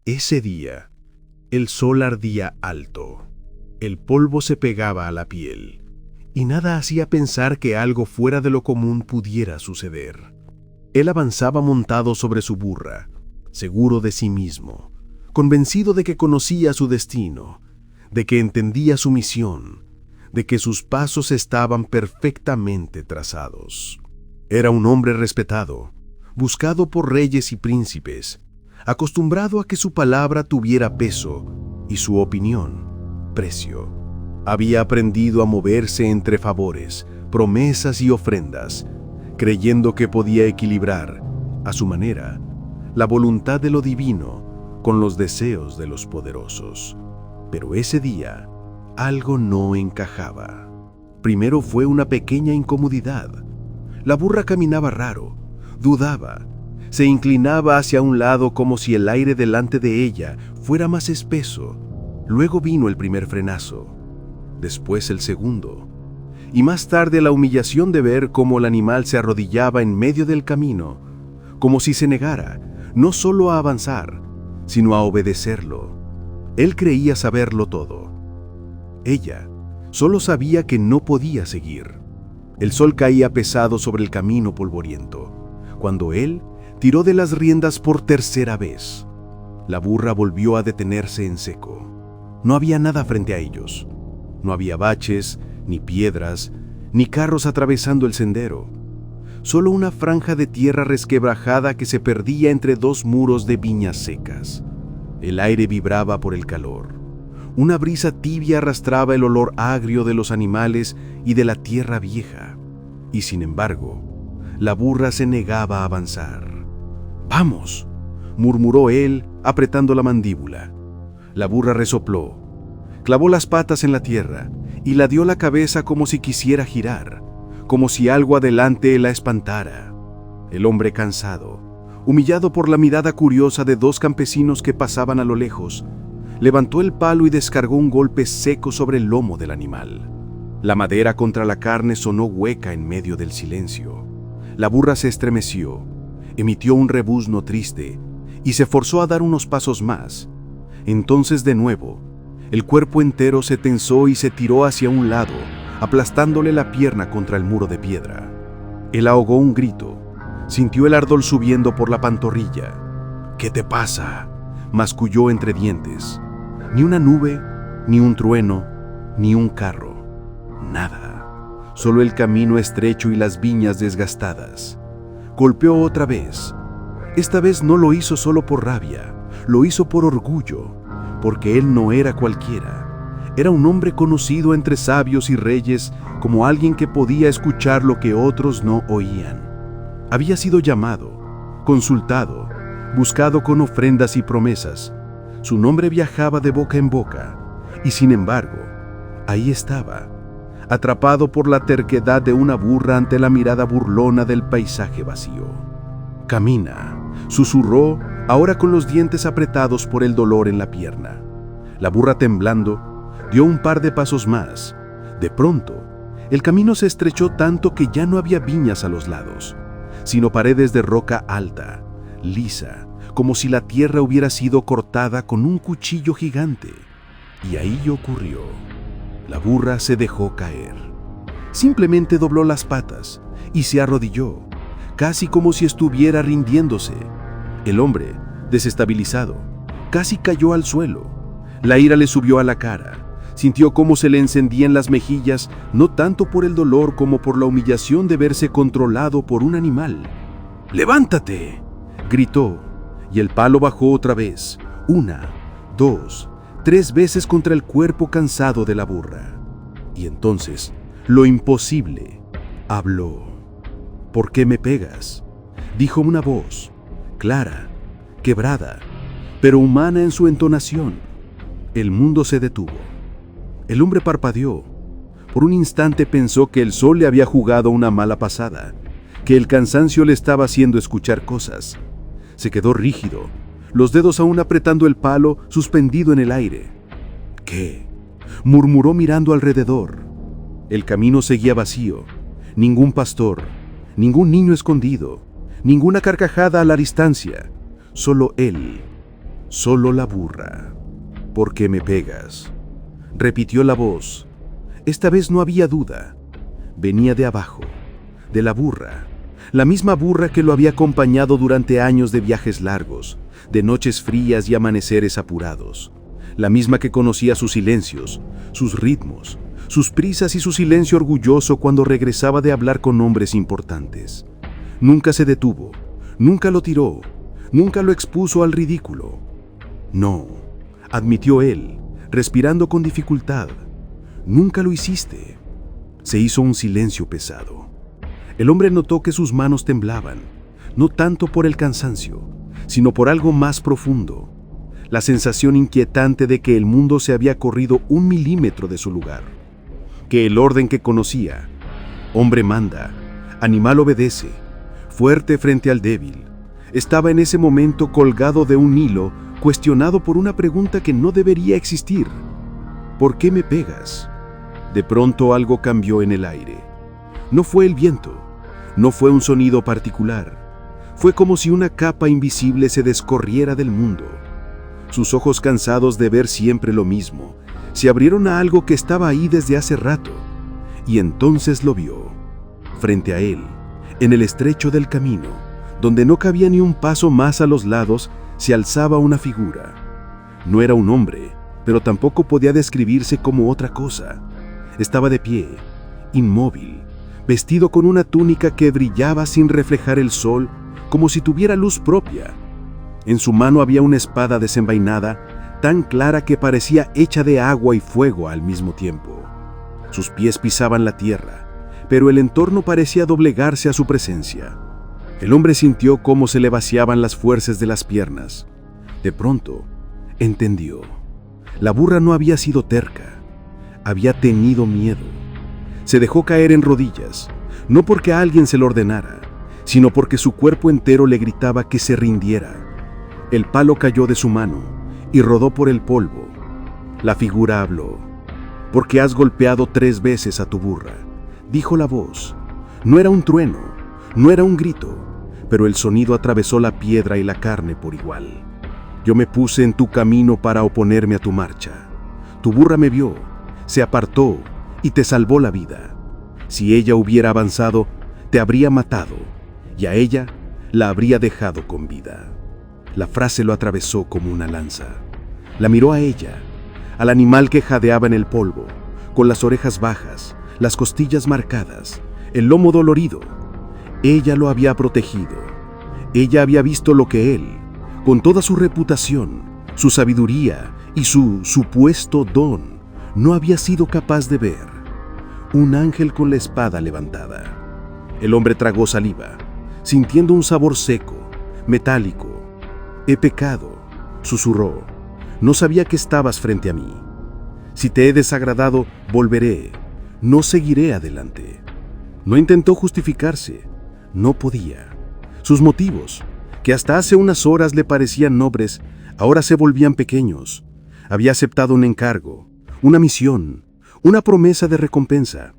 Ese día, el sol ardía alto, el polvo se pegaba a la piel, y nada hacía pensar que algo fuera de lo común pudiera suceder. Él avanzaba montado sobre su burra, seguro de sí mismo, convencido de que conocía su destino, de que entendía su misión, de que sus pasos estaban perfectamente trazados. Era un hombre respetado, buscado por reyes y príncipes, acostumbrado a que su palabra tuviera peso y su opinión precio. Había aprendido a moverse entre favores, promesas y ofrendas, creyendo que podía equilibrar, a su manera, la voluntad de lo divino con los deseos de los poderosos. Pero ese día, algo no encajaba. Primero fue una pequeña incomodidad. La burra caminaba raro, dudaba, se inclinaba hacia un lado como si el aire delante de ella fuera más espeso. Luego vino el primer frenazo, después el segundo, y más tarde la humillación de ver cómo el animal se arrodillaba en medio del camino, como si se negara, no solo a avanzar, sino a obedecerlo. Él creía saberlo todo. Ella solo sabía que no podía seguir. El sol caía pesado sobre el camino polvoriento, cuando él tiró de las riendas por tercera vez. La burra volvió a detenerse en seco. No había nada frente a ellos. No había baches, ni piedras, ni carros atravesando el sendero. Solo una franja de tierra resquebrajada que se perdía entre dos muros de viñas secas. El aire vibraba por el calor. Una brisa tibia arrastraba el olor agrio de los animales y de la tierra vieja. Y sin embargo, la burra se negaba a avanzar. «¡Vamos!», murmuró él, apretando la mandíbula. La burra resopló, clavó las patas en la tierra y la dio la cabeza como si quisiera girar, como si algo adelante la espantara. El hombre cansado, humillado por la mirada curiosa de dos campesinos que pasaban a lo lejos, levantó el palo y descargó un golpe seco sobre el lomo del animal. La madera contra la carne sonó hueca en medio del silencio. La burra se estremeció, emitió un rebuzno triste y se forzó a dar unos pasos más. Entonces de nuevo, el cuerpo entero se tensó y se tiró hacia un lado, aplastándole la pierna contra el muro de piedra. Él ahogó un grito, sintió el ardor subiendo por la pantorrilla. «¿Qué te pasa?», masculló entre dientes. Ni una nube, ni un trueno, ni un carro. Nada. Solo el camino estrecho y las viñas desgastadas. Golpeó otra vez. Esta vez no lo hizo solo por rabia, lo hizo por orgullo, porque él no era cualquiera. Era un hombre conocido entre sabios y reyes como alguien que podía escuchar lo que otros no oían. Había sido llamado, consultado, buscado con ofrendas y promesas. Su nombre viajaba de boca en boca, y sin embargo, ahí estaba, atrapado por la terquedad de una burra ante la mirada burlona del paisaje vacío. «Camina», susurró, ahora con los dientes apretados por el dolor en la pierna. La burra, temblando, dio un par de pasos más. De pronto, el camino se estrechó tanto que ya no había viñas a los lados, sino paredes de roca alta, lisa, como si la tierra hubiera sido cortada con un cuchillo gigante. Y ahí ocurrió. La burra se dejó caer. Simplemente dobló las patas y se arrodilló, casi como si estuviera rindiéndose. El hombre, desestabilizado, casi cayó al suelo. La ira le subió a la cara. Sintió cómo se le encendían las mejillas, no tanto por el dolor como por la humillación de verse controlado por un animal. «¡Levántate!», gritó, y el palo bajó otra vez, 1, 2, 3 veces contra el cuerpo cansado de la burra. Y entonces, lo imposible, habló. «¿Por qué me pegas?», dijo una voz, clara, quebrada, pero humana en su entonación. El mundo se detuvo. El hombre parpadeó. Por un instante pensó que el sol le había jugado una mala pasada, que el cansancio le estaba haciendo escuchar cosas. Se quedó rígido, los dedos aún apretando el palo suspendido en el aire. «¿Qué?», murmuró mirando alrededor. El camino seguía vacío. Ningún pastor, ningún niño escondido, ninguna carcajada a la distancia. Solo él, Solo la burra. ¿Por qué me pegas?, repitió la voz. Esta vez no había duda. Venía de abajo, de la burra, la misma burra que lo había acompañado durante años de viajes largos, de noches frías y amaneceres apurados, la misma que conocía sus silencios, sus ritmos, sus prisas y su silencio orgulloso cuando regresaba de hablar con hombres importantes. Nunca se detuvo, nunca lo tiró, nunca lo expuso al ridículo. No, admitió él, respirando con dificultad. Nunca lo hiciste. Se hizo un silencio pesado. El hombre notó que sus manos temblaban, no tanto por el cansancio, sino por algo más profundo, la sensación inquietante de que el mundo se había corrido 1 milímetro de su lugar, que el orden que conocía, hombre manda, animal obedece, fuerte frente al débil, estaba en ese momento colgado de un hilo, cuestionado por una pregunta que no debería existir. ¿Por qué me pegas? De pronto algo cambió en el aire. No fue el viento, no fue un sonido particular. Fue como si una capa invisible se descorriera del mundo. Sus ojos, cansados de ver siempre lo mismo, se abrieron a algo que estaba ahí desde hace rato, y entonces lo vio. Frente a él, en el estrecho del camino, donde no cabía ni un paso más a los lados, se alzaba una figura. No era un hombre, pero tampoco podía describirse como otra cosa. Estaba de pie, inmóvil, vestido con una túnica que brillaba sin reflejar el sol, como si tuviera luz propia. En su mano había una espada desenvainada, tan clara que parecía hecha de agua y fuego al mismo tiempo. Sus pies pisaban la tierra, pero el entorno parecía doblegarse a su presencia. El hombre sintió cómo se le vaciaban las fuerzas de las piernas. De pronto, entendió. La burra no había sido terca. Había tenido miedo. Se dejó caer en rodillas, no porque alguien se lo ordenara, sino porque su cuerpo entero le gritaba que se rindiera. El palo cayó de su mano y rodó por el polvo. La figura habló. «Porque has golpeado 3 veces a tu burra», dijo la voz. No era un trueno, no era un grito, pero el sonido atravesó la piedra y la carne por igual. «Yo me puse en tu camino para oponerme a tu marcha. Tu burra me vio, se apartó y te salvó la vida. Si ella hubiera avanzado, te habría matado, y a ella la habría dejado con vida». La frase lo atravesó como una lanza. La miró a ella, al animal que jadeaba en el polvo, con las orejas bajas, las costillas marcadas, el lomo dolorido. Ella lo había protegido. Ella había visto lo que él, con toda su reputación, su sabiduría y su supuesto don, no había sido capaz de ver. Un ángel con la espada levantada. El hombre tragó saliva, sintiendo un sabor seco, metálico. «He pecado», susurró. «No sabía que estabas frente a mí. Si te he desagradado, volveré. No seguiré adelante». No intentó justificarse. No podía. Sus motivos, que hasta hace unas horas le parecían nobles, ahora se volvían pequeños. Había aceptado un encargo, una misión, una promesa de recompensa.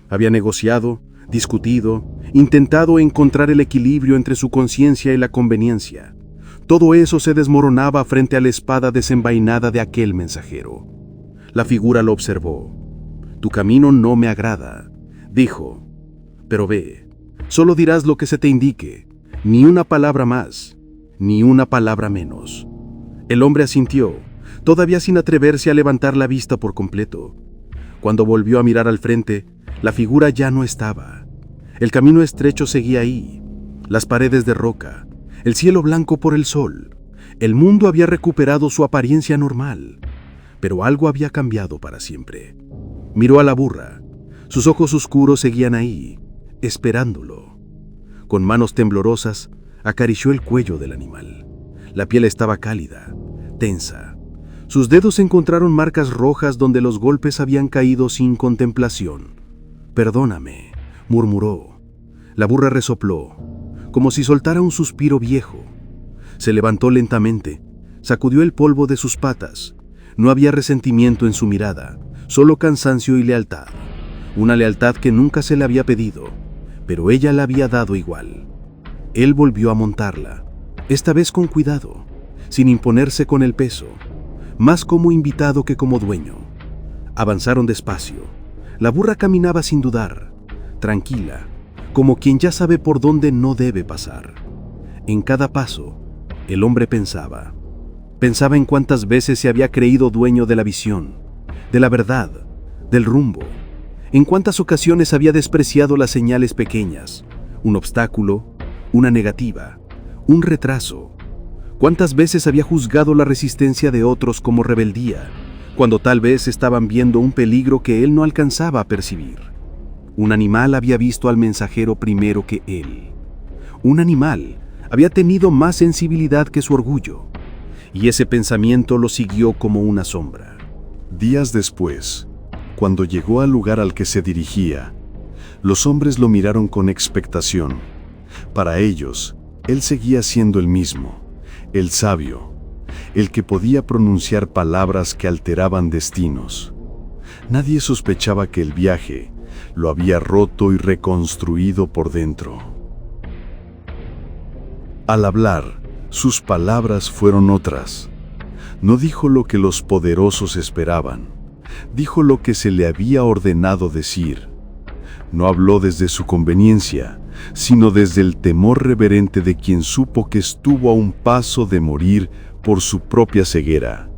Había negociado, discutido, intentado encontrar el equilibrio entre su conciencia y la conveniencia. Todo eso se desmoronaba frente a la espada desenvainada de aquel mensajero. La figura lo observó. «Tu camino no me agrada», dijo. «Pero ve, solo dirás lo que se te indique, ni una palabra más, ni una palabra menos». El hombre asintió, todavía sin atreverse a levantar la vista por completo. Cuando volvió a mirar al frente, la figura ya no estaba. El camino estrecho seguía ahí, las paredes de roca, el cielo blanco por el sol. El mundo había recuperado su apariencia normal, pero algo había cambiado para siempre. Miró a la burra. Sus ojos oscuros seguían ahí, esperándolo. Con manos temblorosas, acarició el cuello del animal. La piel estaba cálida, tensa. Sus dedos encontraron marcas rojas donde los golpes habían caído sin contemplación. «Perdóname», murmuró. La burra resopló, como si soltara un suspiro viejo. Se levantó lentamente, sacudió el polvo de sus patas. No había resentimiento en su mirada, solo cansancio y lealtad. Una lealtad que nunca se le había pedido, pero ella la había dado igual. Él volvió a montarla, esta vez con cuidado, sin imponerse con el peso, más como invitado que como dueño. Avanzaron despacio. La burra caminaba sin dudar, tranquila, como quien ya sabe por dónde no debe pasar. En cada paso, el hombre pensaba. Pensaba en cuántas veces se había creído dueño de la visión, de la verdad, del rumbo. En cuántas ocasiones había despreciado las señales pequeñas, un obstáculo, una negativa, un retraso. Cuántas veces había juzgado la resistencia de otros como rebeldía, cuando tal vez estaban viendo un peligro que él no alcanzaba a percibir. Un animal había visto al mensajero primero que él. Un animal había tenido más sensibilidad que su orgullo, y ese pensamiento lo siguió como una sombra. Días después, cuando llegó al lugar al que se dirigía, los hombres lo miraron con expectación. Para ellos, él seguía siendo el mismo, el sabio, el que podía pronunciar palabras que alteraban destinos. Nadie sospechaba que el viaje lo había roto y reconstruido por dentro. Al hablar, sus palabras fueron otras. No dijo lo que los poderosos esperaban, dijo lo que se le había ordenado decir. No habló desde su conveniencia, sino desde el temor reverente de quien supo que estuvo a un paso de morir por su propia ceguera.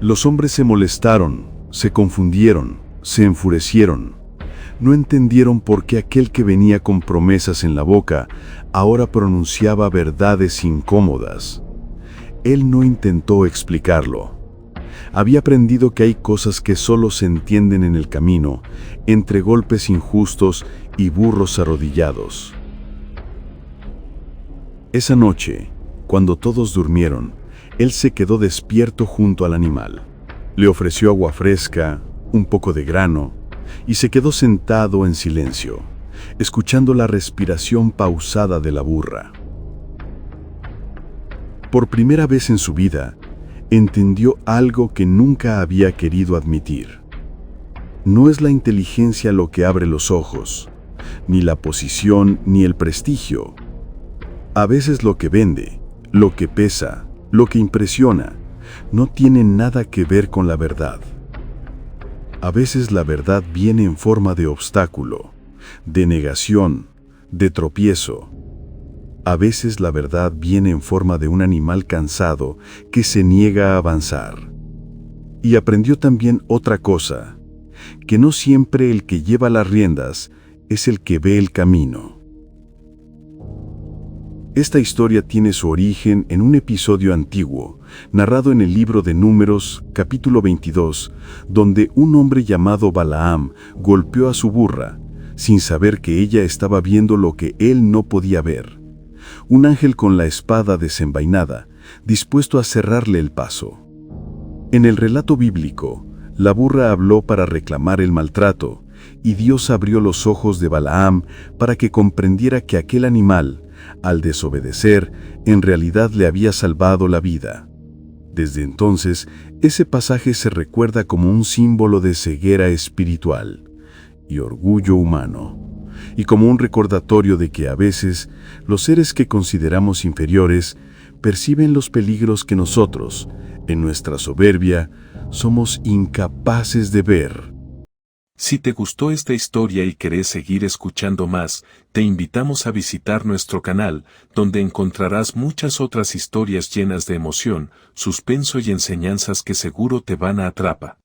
Los hombres se molestaron, se confundieron, se enfurecieron. No entendieron por qué aquel que venía con promesas en la boca ahora pronunciaba verdades incómodas. Él no intentó explicarlo. Había aprendido que hay cosas que solo se entienden en el camino, entre golpes injustos y burros arrodillados. Esa noche, cuando todos durmieron, él se quedó despierto junto al animal. Le ofreció agua fresca, un poco de grano, y se quedó sentado en silencio, escuchando la respiración pausada de la burra. Por primera vez en su vida, entendió algo que nunca había querido admitir. No es la inteligencia lo que abre los ojos, ni la posición ni el prestigio. A veces lo que vende, lo que pesa, lo que impresiona, no tiene nada que ver con la verdad. A veces la verdad viene en forma de obstáculo, de negación, de tropiezo. A veces la verdad viene en forma de un animal cansado que se niega a avanzar. Y aprendió también otra cosa, que no siempre el que lleva las riendas es el que ve el camino. Esta historia tiene su origen en un episodio antiguo, narrado en el libro de Números, capítulo 22, donde un hombre llamado Balaam golpeó a su burra, sin saber que ella estaba viendo lo que él no podía ver. Un ángel con la espada desenvainada, dispuesto a cerrarle el paso. En el relato bíblico, la burra habló para reclamar el maltrato, y Dios abrió los ojos de Balaam para que comprendiera que aquel animal, al desobedecer, en realidad le había salvado la vida. Desde entonces, ese pasaje se recuerda como un símbolo de ceguera espiritual y orgullo humano, y como un recordatorio de que a veces los seres que consideramos inferiores perciben los peligros que nosotros, en nuestra soberbia, somos incapaces de ver. Si te gustó esta historia y querés seguir escuchando más, te invitamos a visitar nuestro canal, donde encontrarás muchas otras historias llenas de emoción, suspenso y enseñanzas que seguro te van a atrapar.